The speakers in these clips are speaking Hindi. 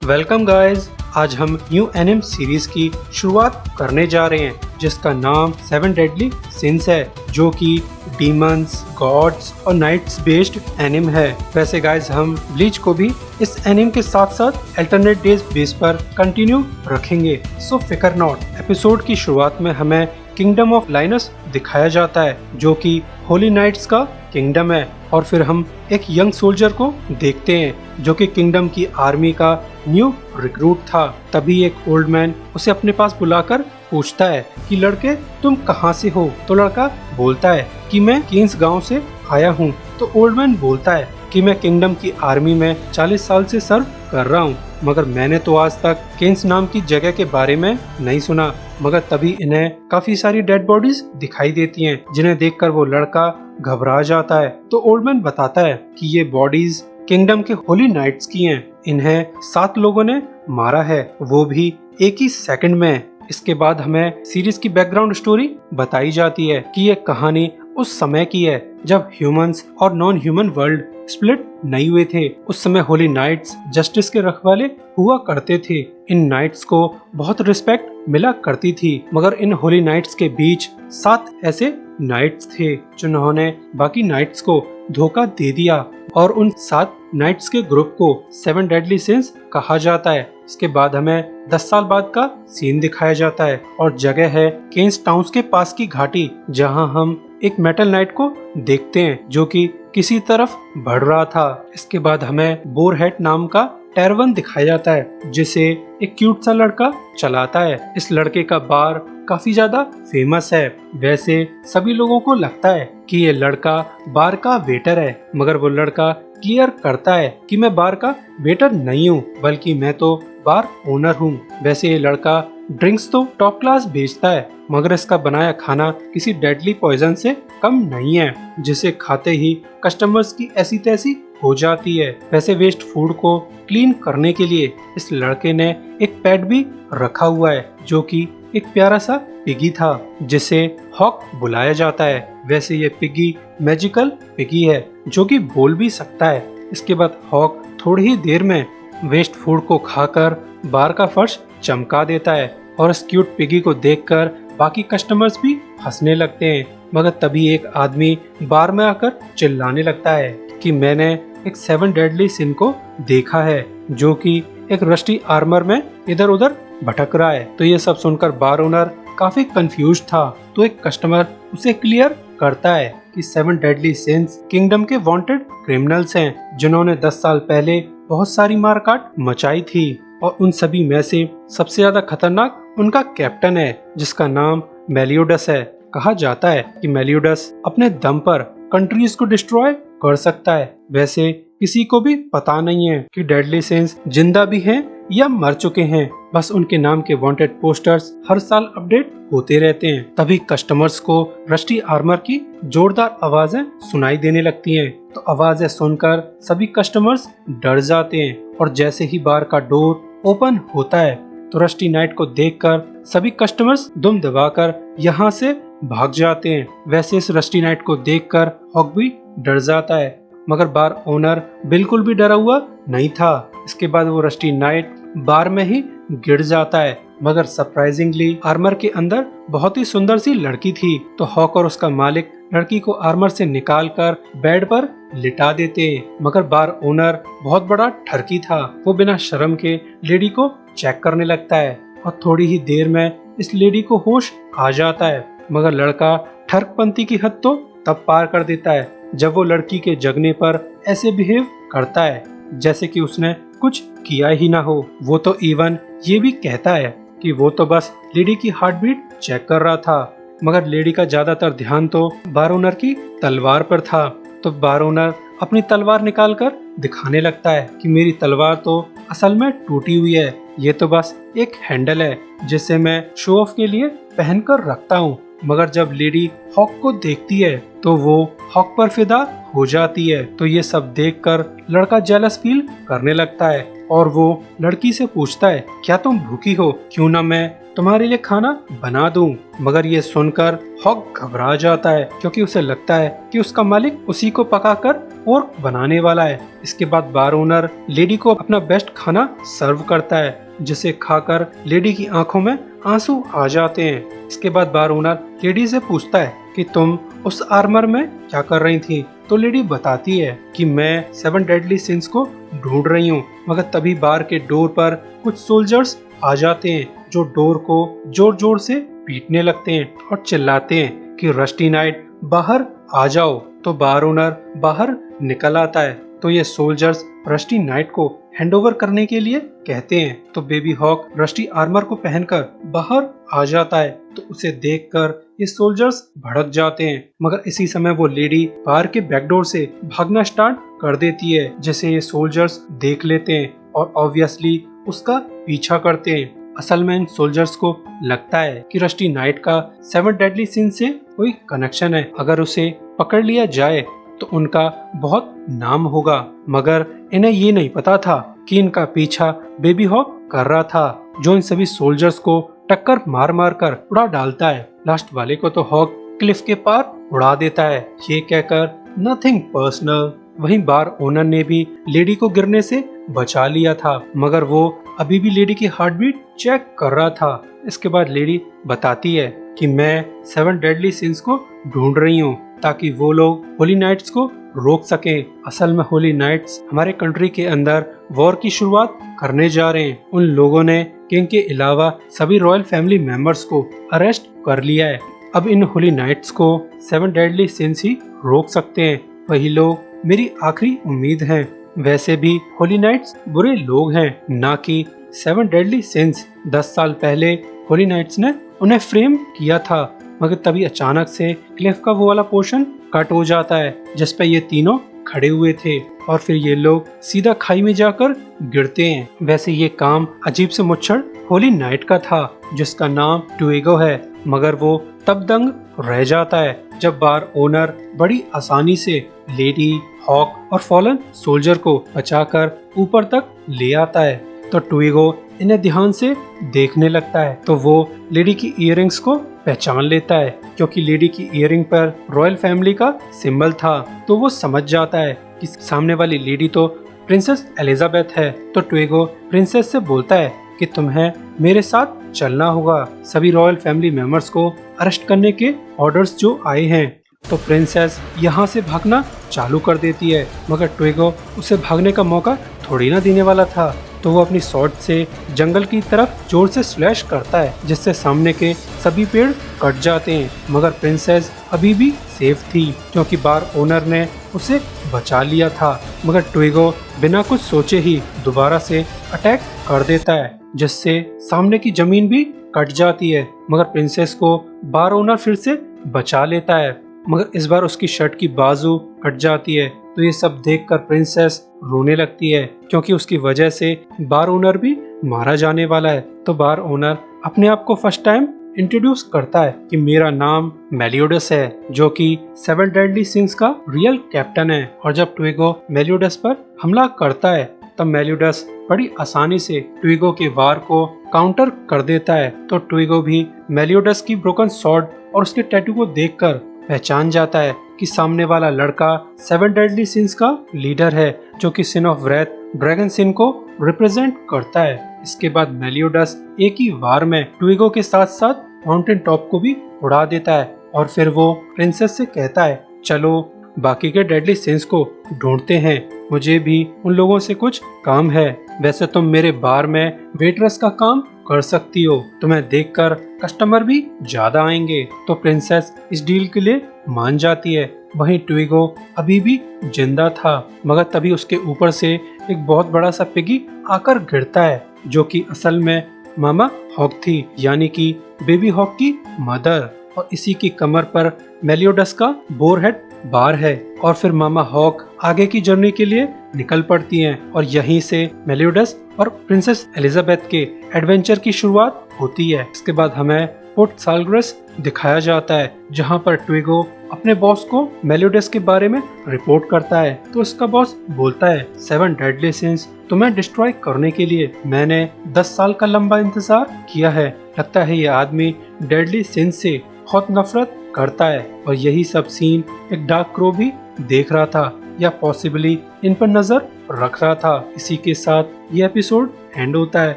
वेलकम गाइस, आज हम न्यू एनिम सीरीज की शुरुआत करने जा रहे हैं जिसका नाम 7 डेडली सिंस है, जो कि डीमंस, गॉड्स और नाइट्स बेस्ड एनिम है। वैसे गाइस हम ब्लीच को भी इस एनिम के साथ साथ अल्टरनेट डेज बेस पर कंटिन्यू रखेंगे, सो फिकर नॉट। एपिसोड की शुरुआत में हमें किंगडम ऑफ लाइनस दिखाया जाता है, जो कि होली नाइट्स का किंगडम है। और फिर हम एक यंग सोल्जर को देखते हैं जो कि किंगडम की आर्मी का न्यू रिक्रूट था। तभी एक ओल्ड मैन उसे अपने पास बुलाकर पूछता है कि लड़के तुम कहाँ से हो। तो लड़का बोलता है कि मैं किंग्स गांव से आया हूँ। तो ओल्ड मैन बोलता है कि मैं किंगडम की आर्मी में 40 साल से सर्व कर रहा हूँ, मगर मैंने तो आज तक केन्स नाम की जगह के बारे में नहीं सुना। मगर तभी इन्हें काफी सारी डेड बॉडीज दिखाई देती हैं, जिन्हें देखकर वो लड़का घबरा जाता है। तो ओल्ड मैन बताता है कि ये बॉडीज किंगडम के होली नाइट्स की हैं। इन्हें 7 लोगों ने मारा है, वो भी एक ही सेकंड में। इसके बाद हमें सीरीज की बैकग्राउंड स्टोरी बताई जाती है कि ये कहानी उस समय की है जब ह्यूमंस और नॉन ह्यूमन वर्ल्ड स्प्लिट नहीं हुए थे। उस समय होली नाइट्स जस्टिस के रखवाले हुआ करते थे। इन नाइट्स को बहुत रिस्पेक्ट मिला करती थी, मगर इन होली नाइट्स के बीच 7 ऐसे नाइट्स थे जिन्होंने बाकी नाइट्स को धोखा दे दिया, और उन 7 नाइट्स के ग्रुप को 7 डेडली सिंस कहा जाता है। इसके बाद हमें 10 साल बाद का सीन दिखाया जाता है और जगह है केन्स टाउन्स के पास की घाटी, जहां हम एक मेटल नाइट को देखते हैं जो कि किसी तरफ बढ़ रहा था। इसके बाद हमें बोरहेट नाम का टैरवन दिखाया जाता है, जिसे एक क्यूट सा लड़का चलाता है। इस लड़के का बार काफी ज्यादा फेमस है। वैसे सभी लोगों को लगता है कि ये लड़का बार का वेटर है, मगर वो लड़का क्लियर करता है कि मैं बार का वेटर नहीं हूँ, बल्कि मैं तो बार ओनर हूँ। वैसे ये लड़का ड्रिंक्स तो टॉप क्लास बेचता है, मगर इसका बनाया खाना किसी डेडली पॉइजन से कम नहीं है, जिसे खाते ही कस्टमर्स की ऐसी तैसी हो जाती है। वैसे वेस्ट फूड को क्लीन करने के लिए इस लड़के ने एक पेट भी रखा हुआ है, जो कि एक प्यारा सा पिगी था जिसे हॉक बुलाया जाता है। वैसे ये पिगी मैजिकल पिगी है जो कि बोल भी सकता है। इसके बाद हॉक थोड़ी ही देर में वेस्ट फूड को खाकर बार का फर्श चमका देता है, और इस क्यूट पिगी को देखकर बाकी कस्टमर्स भी हंसने लगते हैं। मगर तभी एक आदमी बार में आकर चिल्लाने लगता है कि मैंने एक 7 डेडली सिन को देखा है, जो कि एक रस्टी आर्मर में इधर उधर भटक रहा है। तो ये सब सुनकर बार ओनर काफी कंफ्यूज था। तो एक कस्टमर उसे क्लियर करता है कि 7 डेडली सिंस किंगडम के वांटेड क्रिमिनल्स हैं, जिन्होंने 10 साल पहले बहुत सारी मारकाट मचाई थी, और उन सभी में से सबसे ज्यादा खतरनाक उनका कैप्टन है, जिसका नाम मेलियोडस है। कहा जाता है कि मेलियोडस अपने दम पर कंट्रीज को डिस्ट्रॉय कर सकता है। वैसे किसी को भी पता नहीं है कि डेडली सिंस जिंदा भी हैं या मर चुके हैं, बस उनके नाम के वांटेड पोस्टर्स हर साल अपडेट होते रहते हैं। तभी कस्टमर्स को रस्टी आर्मर की जोरदार आवाजें सुनाई देने लगती हैं। तो आवाजें सुनकर सभी कस्टमर्स डर जाते हैं, और जैसे ही बार का डोर ओपन होता है तो रस्टी नाइट को देखकर सभी कस्टमर्स दुम दबाकर यहाँ से भाग जाते हैं। वैसे इस रस्टी नाइट को देखकर हॉक भी डर जाता है, मगर बार ओनर बिल्कुल भी डरा हुआ नहीं था। इसके बाद वो रस्टी नाइट बार में ही गिर जाता है, मगर सरप्राइजिंगली आर्मर के अंदर बहुत ही सुंदर सी लड़की थी। तो हॉक और उसका मालिक लड़की को आर्मर से निकालकर बेड पर लिटा देते, मगर बार ओनर बहुत बड़ा ठरकी था। वो बिना शर्म के लेडी को चेक करने लगता है, और थोड़ी ही देर में इस लेडी को होश आ जाता है। मगर लड़का ठरकपंती की हद तो तब पार कर देता है जब वो लड़की के जगने पर ऐसे बिहेव करता है जैसे कि उसने कुछ किया ही ना हो। वो तो इवन ये भी कहता है कि वो तो बस लेडी की हार्ट बीट चेक कर रहा था, मगर लेडी का ज्यादातर ध्यान तो बार ओनर की तलवार पर था। तो बार ओनर अपनी तलवार निकालकर दिखाने लगता है कि मेरी तलवार तो असल में टूटी हुई है, ये तो बस एक हैंडल है जिसे मैं शो ऑफ के लिए पहनकर रखता हूँ। मगर जब लेडी हॉक को देखती है तो वो हॉक पर फिदा हो जाती है। तो ये सब देखकर लड़का जेलस फील करने लगता है और वो लड़की से पूछता है, क्या तुम भूखी हो? क्यों ना मैं तुम्हारे लिए खाना बना दूं। मगर ये सुनकर हॉक घबरा जाता है क्योंकि उसे लगता है कि उसका मालिक उसी को पकाकर और बनाने वाला है। इसके बाद बार ओनर लेडी को अपना बेस्ट खाना सर्व करता है, जिसे खाकर लेडी की आंखों में आंसू आ जाते हैं। इसके बाद बार ओनर लेडी से पूछता है कि तुम उस आर्मर में क्या कर रही थी? तो लेडी बताती है कि मैं 7 डेडली सिंस को ढूंढ रही हूँ। मगर तभी बार के डोर पर कुछ सोल्जर्स आ जाते हैं जो डोर को जोर जोर से पीटने लगते हैं और चिल्लाते हैं कि रस्टी नाइट बाहर आ जाओ। तो बार ओनर बाहर निकल आता है। तो ये सोल्जर्स रस्टी नाइट को हैंडओवर करने के लिए कहते हैं। तो बेबी हॉक रस्टी आर्मर को पहनकर बाहर आ जाता है। तो उसे देखकर ये सोल्जर्स भड़क जाते हैं। मगर इसी समय वो लेडी बार के बैकडोर से भागना स्टार्ट कर देती है, जिसे ये सोल्जर्स देख लेते हैं और ऑब्वियसली उसका पीछा करते हैं। असल में इन सोल्जर्स को लगता है कि रस्टी नाइट का 7 डेडली सिन से कोई कनेक्शन है। अगर उसे पकड़ लिया जाए तो उनका बहुत नाम होगा। मगर इन्हें ये नहीं पता था कि इनका पीछा बेबी हॉक कर रहा था, जो इन सभी सोल्जर्स को टक्कर मार मार कर उड़ा डालता है। लास्ट वाले को तो हॉक क्लिफ के पार उड़ा देता है, ये कहकर नथिंग पर्सनल। वहीं बार ओनर ने भी लेडी को गिरने से बचा लिया था, मगर वो अभी भी लेडी की हार्ट बीट चेक कर रहा था। इसके बाद लेडी बताती है कि मैं 7 डेडली सिंस को ढूंढ रही हूँ ताकि वो लोग होली नाइट्स को रोक सके। असल में होली नाइट्स हमारे कंट्री के अंदर वॉर की शुरुआत करने जा रहे हैं। उन लोगों ने किंग के अलावा सभी रॉयल फैमिली मेंबर्स को अरेस्ट कर लिया है। अब इन होली नाइट्स को 7 डेडली सिंस ही रोक सकते हैं। वही लोग मेरी आखिरी उम्मीद हैं। वैसे भी होली नाइट्स बुरे लोग हैं, ना कि 7 डेडली सिंस। 10 साल पहले होली नाइट्स ने उन्हें फ्रेम किया था, मगर तभी अचानक से क्लिफ का वो वाला पोर्शन कट हो जाता है जिस पे ये तीनों खड़े हुए थे और फिर ये लोग सीधा खाई में जाकर गिरते हैं। वैसे ये काम अजीब से मुच्छड़ होली नाइट का था जिसका नाम ट्विगो है, मगर वो तब दंग रह जाता है जब बार ओनर बड़ी आसानी से लेडी, हॉक और फॉलन सोल्जर को बचाकर ऊपर तक ले आता है। तो ट्विगो इन्हें ध्यान से देखने लगता है। तो वो लेडी की इयररिंग्स को पहचान लेता है क्योंकि लेडी की इयररिंग पर रॉयल फैमिली का सिंबल था। तो वो समझ जाता है कि सामने वाली लेडी तो प्रिंसेस एलिजाबेथ है। तो ट्विगो प्रिंसेस से बोलता है कि तुम्हें मेरे साथ चलना होगा, सभी रॉयल फैमिली मेंबर्स को अरेस्ट करने के ऑर्डर्स जो आए हैं। तो प्रिंसेस यहाँ से भागना चालू कर देती है, मगर ट्विगो उसे भागने का मौका थोड़ी ना देने वाला था। तो वो अपनी स्वॉर्ड से जंगल की तरफ जोर से स्लैश करता है, जिससे सामने के सभी पेड़ कट जाते हैं। मगर प्रिंसेस अभी भी सेफ थी क्योंकि बार ओनर ने उसे बचा लिया था। मगर ट्विगो बिना कुछ सोचे ही दोबारा से अटैक कर देता है, जिससे सामने की जमीन भी कट जाती है। मगर प्रिंसेस को बार ओनर फिर से बचा लेता है, मगर इस बार उसकी शर्ट की बाजू कट जाती है। तो ये सब देखकर प्रिंसेस रोने लगती है क्योंकि उसकी वजह से बार ओनर भी मारा जाने वाला है। तो बार ओनर अपने आप को फर्स्ट टाइम इंट्रोड्यूस करता है कि मेरा नाम मेलियोडस है, जो कि 7 डेडली सिंस का रियल कैप्टन है। और जब ट्विगो मेलियोडस पर हमला करता है तब मेलियोडस बड़ी आसानी से ट्विगो के वार को काउंटर कर देता है। तो ट्विगो भी मेलियोडस की ब्रोकन स्वॉर्ड और उसके टैटू को देखकर पहचान जाता है कि सामने वाला लड़का 7 डेडली सिंस का लीडर है, जो कि सिन ऑफ व्रेथ ड्रैगन सिन को रिप्रेजेंट करता है। इसके बाद मेलियोडस एक ही वार में ट्विगो के साथ साथ माउंटेन टॉप को भी उड़ा देता है और फिर वो प्रिंसेस से कहता है, चलो बाकी के डेडली सिंस को ढूंढते हैं, मुझे भी उन लोगों से कुछ काम है। वैसे तुम मेरे बार में वेटरेस का काम कर सकती हो, तुम्हें देखकर कस्टमर भी ज्यादा आएंगे। तो प्रिंसेस इस डील के लिए मान जाती है। वहीं ट्विगो अभी भी जिंदा था, मगर तभी उसके ऊपर से एक बहुत बड़ा सा पिगी आकर गिरता है, जो कि असल में मामा हॉक थी, यानी कि बेबी हॉक की मदर। और इसी की कमर पर मेलियोडस का बोरहेड बार है। और फिर मामा हॉक आगे की जर्नी के लिए निकल पड़ती हैं और यहीं से मेलियोडस और प्रिंसेस एलिजाबेथ के एडवेंचर की शुरुआत होती है। इसके बाद हमें पोर्ट सालग्रेस दिखाया जाता है, जहां पर ट्विगो अपने बॉस को मेलोडस के बारे में रिपोर्ट करता है तो उसका बॉस बोलता है 7 डेडली सिंस तुम्हें डिस्ट्रॉय करने के लिए मैंने 10 साल का लंबा इंतजार किया है। लगता है ये आदमी डेडली सिंस से बहुत नफरत करता है और यही सब सीन एक डार्क क्रो भी देख रहा था या पॉसिबली इन पर नजर रख रहा था। इसी के साथ ये एपिसोड एंड होता है।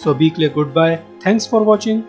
सो अभी के लिए goodbye, thanks for watching.